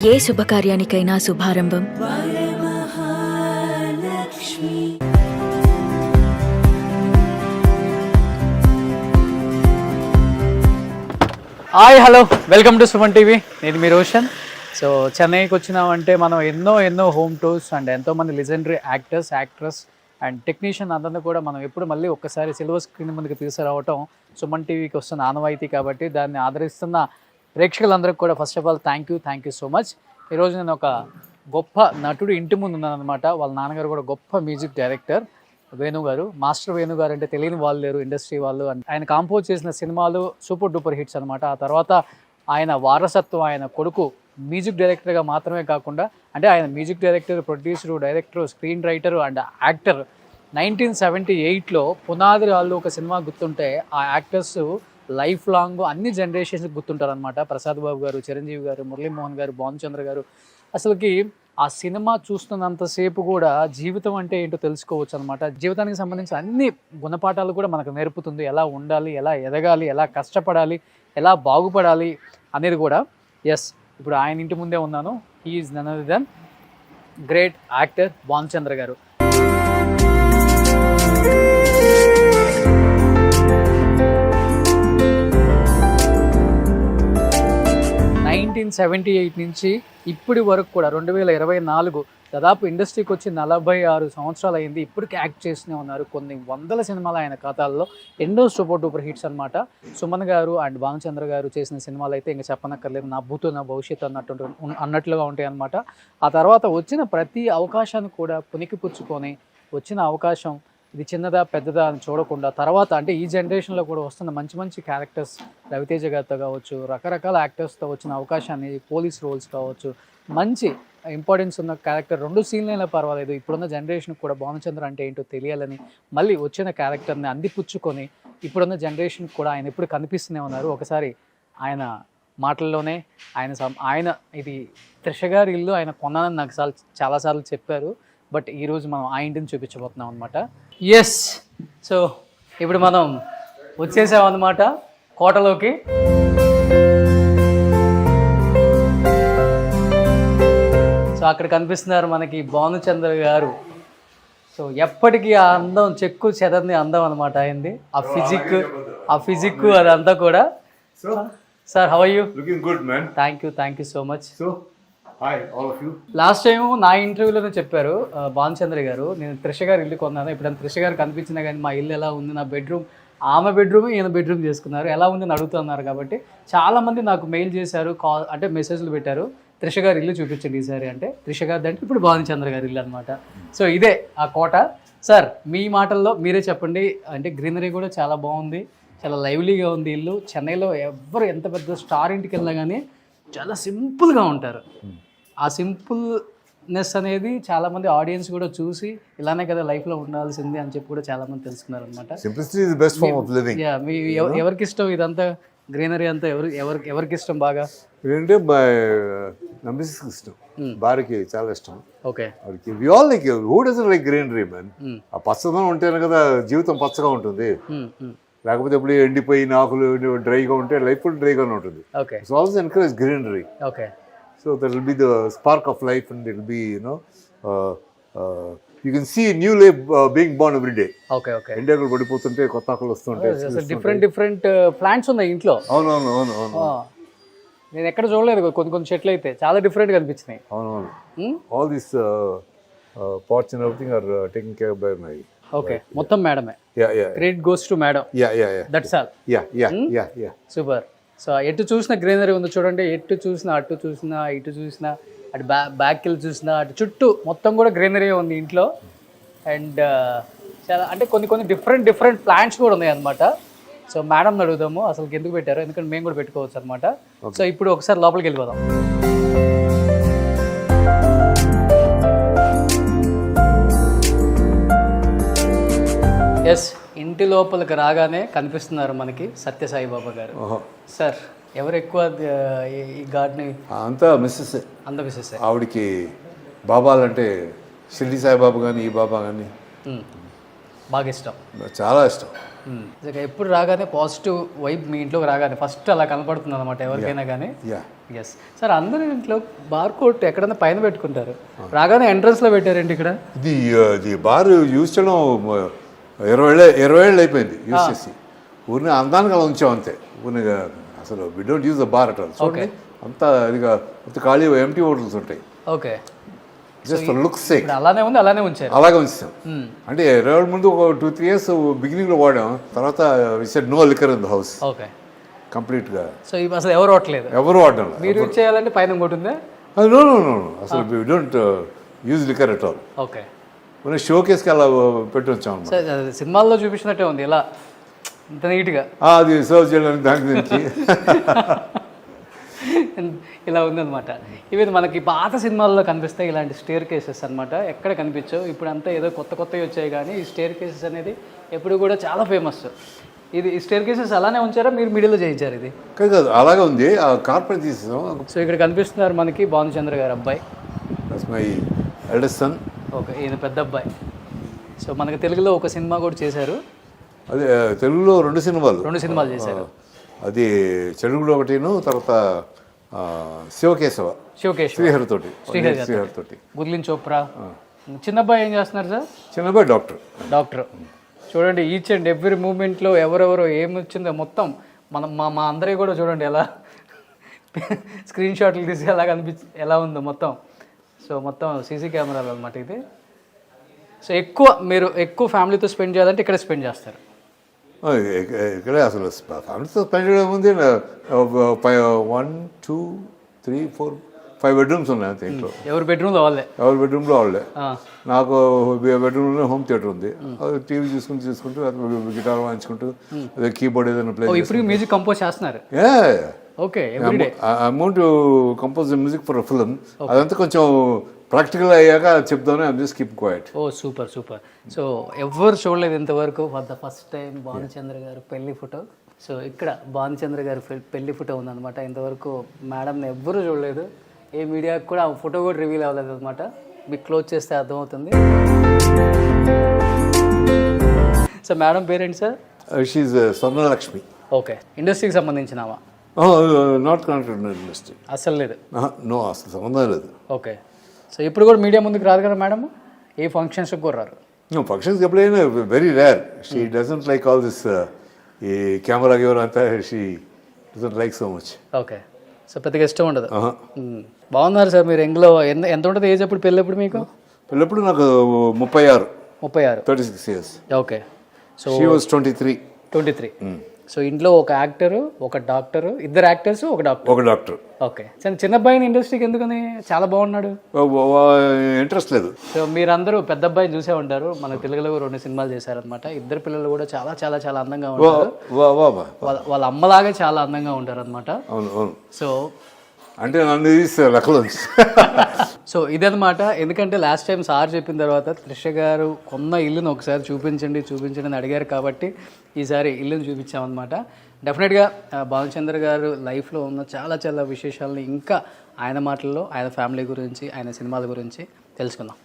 ఏ శుభకార్యానికైనా శుభారంభం hi hello welcome to Suman TV. నేను మీ రోషన్. సో చెన్నైకి వచ్చినామంటే మనం ఎన్నో హోమ్ టూర్స్ అండ్ ఎంతోమంది legendary actors actress and technician అందరినీ కూడా మనం ఎప్పుడు మళ్ళీ ఒక్కసారి సిల్వర్ స్క్రీన్ ముందుకు తీసుకురావటం సుమన్ టీవీకి వస్తున్న ఆనవాయితీ. కాబట్టి దాన్ని ఆదరిస్తున్న ప్రేక్షకులందరికీ కూడా first of all thank you so much. ఈరోజు నేను ఒక గొప్ప నటుడు ఇంటి ముందు ఉన్నాను అనమాట. వాళ్ళ నాన్నగారు కూడా గొప్ప మ్యూజిక్ డైరెక్టర్ వేణు గారు. మాస్టర్ వేణు గారు అంటే తెలియని వాళ్ళు లేరు ఇండస్ట్రీ వాళ్ళు. ఆయన కాంపోజ్ చేసిన సినిమాలు సూపర్ డూపర్ హిట్స్ అనమాట. ఆ తర్వాత ఆయన వారసత్వం, ఆయన కొడుకు మ్యూజిక్ డైరెక్టర్గా మాత్రమే కాకుండా అంటే ఆయన music director, producer, director, screen writer and actor. 1978లో పునాది రాళ్ళు ఒక సినిమా గుర్తుంటే ఆ యాక్టర్స్ లైఫ్ లాంగ్ అన్ని జనరేషన్స్ గుర్తుంటారు అనమాట. ప్రసాద్ బాబు గారు, చిరంజీవి గారు, మురళీమోహన్ గారు, భానుచంద్ర గారు. అసలుకి ఆ సినిమా చూస్తున్నంతసేపు కూడా జీవితం అంటే ఏంటో తెలుసుకోవచ్చు అనమాట. జీవితానికి సంబంధించిన అన్ని గుణపాఠాలు కూడా మనకు నేర్పుతుంది. ఎలా ఉండాలి, ఎలా ఎదగాలి, ఎలా కష్టపడాలి, ఎలా బాగుపడాలి అనేది కూడా. ఎస్, ఇప్పుడు ఆయన ఇంటి ముందే ఉన్నాను. He is none other than great actor Bhanuchandra garu. నుంచి ఇప్పటి వరకు కూడా 2024 దాదాపు ఇండస్ట్రీకి వచ్చి 46 సంవత్సరాలు అయింది. ఇప్పటికీ యాక్ట్ చేస్తూనే ఉన్నారు. కొన్ని వందల సినిమాలు ఆయన ఖాతాల్లో, ఎన్నో సూపర్ డూపర్ హిట్స్ అనమాట. సుమన్ గారు అండ్ భానుచంద్ర గారు చేసిన సినిమాలు అయితే ఇంకా చెప్పనక్కర్లేదు. నా భూతో నా భవిష్యత్తు అన్నట్లుగా ఉంటాయి అనమాట. ఆ తర్వాత వచ్చిన ప్రతి అవకాశాన్ని కూడా పుణికిపుచ్చుకొని వచ్చిన అవకాశం ఇది చిన్నదా పెద్దదా అని చూడకుండా తర్వాత అంటే ఈ జనరేషన్లో కూడా వస్తున్న మంచి క్యారెక్టర్స్, రవితేజ గారితో కావచ్చు, రకరకాల యాక్టర్స్తో వచ్చిన అవకాశాన్ని, పోలీస్ రోల్స్ కావచ్చు, మంచి ఇంపార్టెన్స్ ఉన్న క్యారెక్టర్ 2 సీన్లైనా పర్వాలేదు. ఇప్పుడున్న జనరేషన్కి కూడా భానుచంద్ర అంటే ఏంటో తెలియాలని మళ్ళీ వచ్చిన క్యారెక్టర్ని అందిపుచ్చుకొని ఇప్పుడున్న జనరేషన్కి కూడా ఆయన ఎప్పుడు కనిపిస్తూనే ఉన్నారు. ఒకసారి ఆయన మాటల్లోనే ఆయన ఇది త్రిష గారి ఇల్లు ఆయన కొన్నానని నాకు చాలాసార్లు చెప్పారు. బట్ ఈరోజు మనం ఆ ఇంటిని చూపించబోతున్నాం అనమాట. ఎస్, సో ఇప్పుడు మనం వచ్చేసామన్నమాట కోటలోకి. సో అక్కడ కనిపిస్తున్నారు మనకి భానుచంద్ర గారు. సో ఎప్పటికీ ఆ అందం చెక్కు చెదర్ని అందం అనమాట అయింది. ఆ ఫిజిక్ అదంతా కూడా. Sir, how are you? Looking good, man. Thank you so much. So, hi, all of you. Last time నా ఇంటర్వ్యూలోనే చెప్పారు భానుచంద్ర గారు, నేను త్రిష గారి ఇల్లు కొన్నాను. ఇప్పుడు త్రిష గారు కనిపించినా కానీ మా ఇల్లు ఎలా ఉంది, నా బెడ్రూమ్, ఆమె బెడ్రూమ్ ఈయన బెడ్రూమ్ చేసుకున్నారు, ఎలా ఉంది అని అడుగుతున్నారు. కాబట్టి చాలామంది నాకు మెయిల్ చేశారు, అంటే మెసేజ్లు పెట్టారు, త్రిష గారి ఇల్లు చూపించండి ఈసారి అంటే. త్రిష గారి అంటే ఇప్పుడు భానుచంద్ర గారి ఇల్లు అనమాట. సో ఇదే ఆ కోట. సార్, మీ మాటల్లో మీరే చెప్పండి. అంటే గ్రీనరీ కూడా చాలా బాగుంది, చాలా లైవ్లీగా ఉంది ఇల్లు. చెన్నైలో ఎవరు ఎంత పెద్ద స్టార్ ఇంటికి వెళ్ళినా కానీ చాలా సింపుల్గా ఉంటారు. ఆ సింపుల్నెస్ అనేది చాలామంది ఆడియన్స్ కూడా చూసి ఇలానే కదా లైఫ్లో ఉండాల్సింది అని చెప్పి కూడా చాలామంది తెలుసుకున్నారు అనమాట. Simplicity is the best form of living. మీ ఎవరికి ఇష్టం ఇదంతా గ్రీనరీ అంతా? ఎవరికి ఇష్టం బాగా? ఏంటంటే నా మిస్సెస్కి ఇష్టం, భార్యకి చాలా ఇష్టం. Okay, we all like, who doesn't like greenery man? ఆ పచ్చదనం ఉంటేనే కదా జీవితం పచ్చగా ఉంటుంది. లేకపోతే ఇప్పుడు ఎండిపోయిన ఆకులు డ్రైగా ఉంటే లైఫ్ కూడా డ్రైగానే ఉంటుంది. Okay, so also encourage greenery. Okay, so that will be the spark of life, and it will be, you can see new life being born every day. Okay, okay. ఎండాకులు పడిపోతుంటే కొత్త ఆకులు వస్తుంటాయి. డిఫరెంట్ ప్లాంట్స్ ఉన్నాయి ఇంట్లో. అవును. నేను ఎక్కడ చూడలేదు. కొన్ని చెట్లు అయితే చాలా డిఫరెంట్గా అనిపించినాయి. అవును. All these pots and everything are taken care of by my. Okay, మొత్తం మేడమే. Yeah. Credit goes to madam. Yeah. That's all. Yeah. Super. So ఎటు చూసిన గ్రీనరీ ఉంది చూడండి. ఎటు చూసినా, అటు చూసినా, ఇటు చూసినా, అటు బ్యాక్ వెళ్ళి చూసినా, అటు చుట్టూ మొత్తం కూడా గ్రీనరీ ఉంది ఇంట్లో. అండ్ చాలా అంటే కొన్ని డిఫరెంట్ ప్లాంట్స్ కూడా ఉన్నాయి అనమాట. సో మేడం అడుగుదాము అసలు ఎందుకు పెట్టారు, ఎందుకంటే మేము కూడా పెట్టుకోవచ్చు అనమాట. సో ఇప్పుడు ఒకసారి లోపలికి వెళ్ళిపోదాం. ఎస్, ఇంటి లోపలికి రాగానే కనిపిస్తున్నారు మనకి సత్యసాయిబాబా గారు. సార్, ఎవరు ఎక్కువ ఈ గార్డెన్? అంతా మిస్సెస్. అంత మిస్సెస్. ఆవిడకి బాబాలంటే షిరిడి సాయిబాబా కానీ ఈ బాబా కానీ బాగా ఇష్టం, చాలా ఇష్టం. ఇక ఎప్పుడు రాగానే పాజిటివ్ వైబ్ మీ ఇంట్లోకి రాగానే ఫస్ట్ అలా కనపడుతుంది అనమాట ఎవరికైనా కానీ. ఎస్ సార్, అందరూ ఇంట్లో బార్ కోట్ ఎక్కడన్నా పైన పెట్టుకుంటారు, రాగానే ఎంట్రన్స్లో పెట్టారండి ఇక్కడ. ఇది బార్ యూజ్ చేయడం 20 ఏళ్ళు అయిపోయింది యూజ్ చేసి. ఊరిని అందానికి అలా ఉంచాం అంతే. ఊరిని అసలు we don't use the bar at all. చూడండి అంతా ఇదిగా ఖాళీ ఎంటీ హోటల్స్ ఉంటాయి. ఓకే, జస్ట్ లుక్స్ సేక్ అలానే ఉంది, అలానే ఉంచారు. అలాగే ఉంచాం. అంటే 20 ఏళ్ళ ముందు ఒక 2-3 years బిగినింగ్లో వాడాం. తర్వాత we said no liquor in the house okay కంప్లీట్గా. సో ఇవి అసలు ఎవరు వాడలేదు, ఎవరు వాడడం. మీరు యూజ్ చేయాలంటే పైన ఇంకోటి ఉందా? నో నో నో అసలు we don't use liquor at all. Okay, మనం షో కేస్కి అలా పెట్టి వచ్చాం అన్నమాట. సార్ అది సినిమాల్లో చూపించినట్టే ఉంది, ఇలా ఇంత నీట్గా అది సర్వ్ చేయడానికి దాని నుంచి ఇలా ఉందన్నమాట. ఇవి మనకి పాత సినిమాల్లో కనిపిస్తాయి ఇలాంటి స్టేర్ కేసెస్ అనమాట, ఎక్కడ కనిపించవు. ఇప్పుడు అంతా ఏదో కొత్తవి వచ్చాయి, కానీ ఈ స్టేర్ కేసెస్ అనేది ఎప్పుడు కూడా చాలా ఫేమస్. ఇది ఈ స్టేర్ కేసెస్ అలానే ఉంచారా, మీరు మిడిల్లో చేయించారు? ఇది కాదు, అలాగే ఉంది. ఆ కార్పెట్ తీసేసాం. సో ఇక్కడ కనిపిస్తున్నారు మనకి భానుచంద్ర గారు అబ్బాయి, మై ఎల్డెస్ట్ సన్. ఓకే, ఈయన పెద్ద అబ్బాయి. సో మనకి తెలుగులో ఒక సినిమా కూడా చేశారు. అదే తెలుగులో 2 సినిమాలు చేశారు. అది తెలుగులో ఒకటిను, తర్వాత శివకేశవ శ్రీహరితోటి. గుర్లిన్ చోప్రా. చిన్నబ్బాయి ఏం చేస్తున్నారు సార్? చిన్నబ్బాయి డాక్టర్. చూడండి, ఈచ్ అండ్ ఎవ్రీ మూమెంట్లో ఎవరెవరో ఏమి వచ్చిందో మొత్తం మనం మా అందరికీ కూడా చూడండి ఎలా స్క్రీన్ షాట్లు తీసి ఎలా ఉందో మొత్తం. సో మొత్తం సీసీ కెమెరాలు అనమాట ఇది. సో మీరు ఎక్కువ ఫ్యామిలీతో స్పెండ్ చేయాలంటే ఇక్కడ స్పెండ్ చేస్తారు. ఇక్కడే అసలు ఫ్యామిలీతో స్పెండ్ చేయడం ఉంది. 1, 2, 3, 4, 5 బెడ్రూమ్స్ ఉన్నాయి అంతే ఇంట్లో. ఎవరి బెడ్రూమ్లో వాళ్ళే. నాకు బెడ్రూమ్లో హోమ్ థియేటర్ ఉంది. టీవీ చూసుకుంటూ గిటార్ వాయించుకుంటూ అదే కీబోర్డ్ ఏదైనా ప్లే. ఇప్పుడు మ్యూజిక్ కంపోజ్ చేస్తున్నారు? Okay, amount compose music for film. అదంతా కొంచెం ప్రాక్టికల్ అయ్యాక చెప్తాను. I'm just keep quiet. Oh super. So ఎవరు చూడలేదు ఇంతవరకు for the first time Bhanuchandra garu పెళ్లి ఫోటో. సో ఇక్కడ భానుచంద్ర గారు పెళ్లి ఫోటో ఉందన్నమాట. ఇంతవరకు మేడంని ఎవ్వరూ చూడలేదు, ఏ మీడియాకి కూడా ఆ ఫోటో కూడా రివీల్ అవ్వలేదు అనమాట. మీకు క్లోజ్ చేస్తే అర్థమవుతుంది. సో మేడం పేరేంటి సార్? షీఈ్ స్వర్ణలక్ష్మి. ఓకే, ఇండస్ట్రీకి సంబంధించినవా? Not connected industry. అసలు లేదు? నో, అసలు సంబంధం లేదు. ఓకే, సో ఇప్పుడు కూడా మీడియా ముందుకు రాదు కదా మేడం? ఏ ఫంక్షన్స్కి కూడా రారు? ఫంక్షన్స్కి ఎప్పుడైనా very rare. She doesn't like all this ఈ కెమెరా గివర్ అంతా. She doesn't like so much. Okay, so పెద్దగా ఇష్టం ఉండదు. బాగున్నారు సార్ మీరు. ఎంగ్లో ఎంత ఉంటుంది ఏజ్ అప్పుడు పెళ్ళప్పుడు మీకు? పెళ్ళప్పుడు నాకు 36. 36 years. Okay, so she was 23. So ఇంట్లో ఒక యాక్టరు, ఒక డాక్టరు, ఇద్దరు యాక్టర్స్, ఒక డాక్టర్. ఓకే, చిన్న అబ్బాయిని ఇండస్ట్రీకి ఎందుకని? చాలా బాగున్నాడు. ఇంట్రెస్ట్ లేదు. సో మీరందరూ పెద్ద అబ్బాయిని చూసే ఉంటారు. మన తెలుగులో 2 సినిమాలు చేశారనమాట. ఇద్దరు పిల్లలు కూడా చాలా చాలా చాలా అందంగా ఉంటారు. వాళ్ళ అమ్మలాగే చాలా అందంగా ఉంటారు అనమాట. సో అంటే నన్ను లెక్కలో. సో ఇదనమాట. ఎందుకంటే లాస్ట్ టైం సార్ చెప్పిన తర్వాత త్రిష గారు కొన్న ఇల్లును ఒకసారి చూపించండి అని అడిగారు, కాబట్టి ఈసారి ఇల్లును చూపించామన్నమాట. డెఫినెట్గా భానుచంద్ర గారు లైఫ్లో ఉన్న చాలా చాలా విశేషాలని ఇంకా ఆయన మాటల్లో ఆయన ఫ్యామిలీ గురించి, ఆయన సినిమాల గురించి తెలుసుకుందాం.